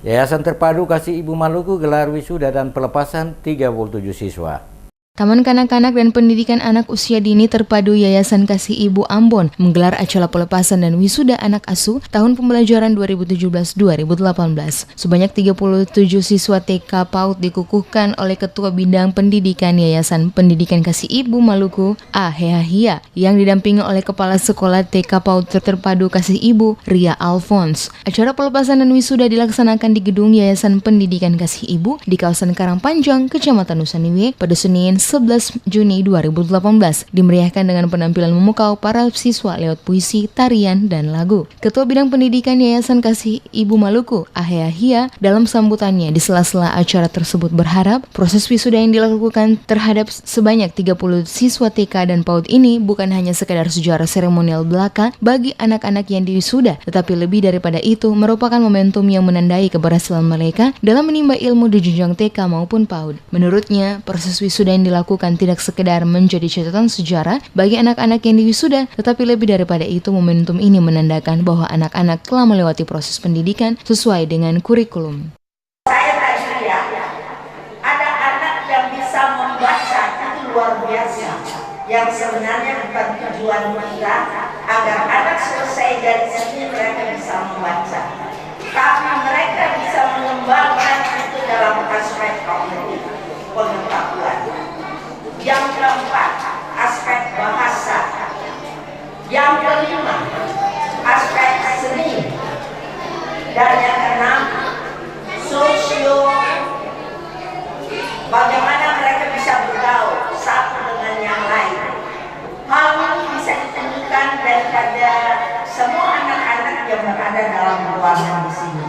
Yayasan Terpadu Kasih Ibu Maluku gelar wisuda dan pelepasan 37 siswa. Taman Kanak-Kanak dan Pendidikan Anak Usia Dini Terpadu Yayasan Kasih Ibu Ambon menggelar acara pelepasan dan wisuda anak asuh tahun pembelajaran 2017-2018. Sebanyak 37 siswa TK PAUD dikukuhkan oleh Ketua Bidang Pendidikan Yayasan Pendidikan Kasih Ibu Maluku, A. Hehahia, yang didampingi oleh Kepala Sekolah TK PAUD Terpadu Kasih Ibu, Ria Alphonse. Acara pelepasan dan wisuda dilaksanakan di Gedung Yayasan Pendidikan Kasih Ibu di kawasan Karangpanjang, Kecamatan Nusaniwe pada Senin 11 Juni 2018, dimeriahkan dengan penampilan memukau para siswa lewat puisi, tarian, dan lagu. Ketua Bidang Pendidikan Yayasan Kasih Ibu Maluku, A. Hehahia, dalam sambutannya di sela-sela acara tersebut berharap proses wisuda yang dilakukan terhadap sebanyak 30 siswa TK dan PAUD ini bukan hanya sekedar sejarah seremonial belaka bagi anak-anak yang diwisuda, tetapi lebih daripada itu merupakan momentum yang menandai keberhasilan mereka dalam menimba ilmu di jenjang TK maupun PAUD. Menurutnya, proses wisuda yang dilakukan tidak sekedar menjadi catatan sejarah bagi anak-anak yang diwisuda, tetapi lebih daripada itu momentum ini menandakan bahwa anak-anak telah melewati proses pendidikan sesuai dengan kurikulum. Saya tadi ada anak yang bisa membaca, itu luar biasa. Yang sebenarnya bukan tujuan kita agar anak selesai dari sini mereka bisa membaca, tapi mereka bisa mengembangkan itu dalam aspek kognitif pengetahuan. Yang keempat, aspek bahasa. Yang kelima, aspek seni. Dan yang keenam, sosio. Bagaimana mereka bisa bergaul satu dengan yang lain. Hal ini bisa ditemukan daripada semua anak-anak yang berada dalam ruangan di sini.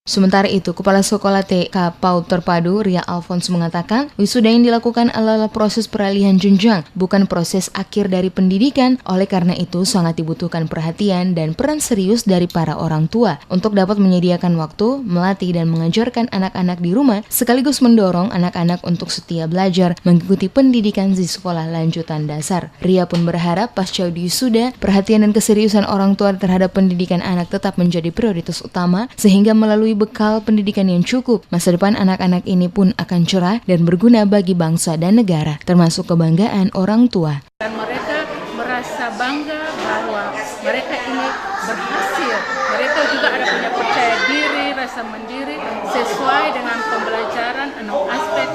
Sementara itu, Kepala Sekolah TK PAUD Terpadu, Ria Alphonse, mengatakan wisuda yang dilakukan adalah proses peralihan jenjang, bukan proses akhir dari pendidikan. Oleh karena itu, sangat dibutuhkan perhatian dan peran serius dari para orang tua untuk dapat menyediakan waktu, melatih dan mengajarkan anak-anak di rumah, sekaligus mendorong anak-anak untuk setia belajar mengikuti pendidikan di sekolah lanjutan dasar. Ria pun berharap pasca wisuda, perhatian dan keseriusan orang tua terhadap pendidikan anak tetap menjadi prioritas utama, sehingga melalui bekal pendidikan yang cukup, masa depan anak-anak ini pun akan cerah dan berguna bagi bangsa dan negara, termasuk kebanggaan orang tua. Dan mereka merasa bangga bahwa mereka ini berhasil. Mereka juga ada punya percaya diri, rasa mandiri, sesuai dengan pembelajaran 6 aspek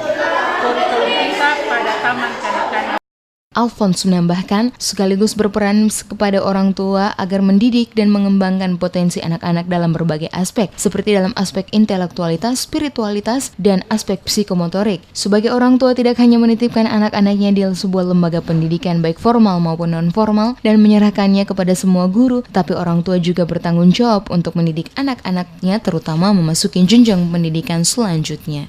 kurikulum kita pada Taman Kanak-Kanak. Alphonse menambahkan, sekaligus berperan kepada orang tua agar mendidik dan mengembangkan potensi anak-anak dalam berbagai aspek, seperti dalam aspek intelektualitas, spiritualitas, dan aspek psikomotorik. Sebagai orang tua tidak hanya menitipkan anak-anaknya di sebuah lembaga pendidikan baik formal maupun non-formal dan menyerahkannya kepada semua guru, tapi orang tua juga bertanggung jawab untuk mendidik anak-anaknya terutama memasuki jenjang pendidikan selanjutnya.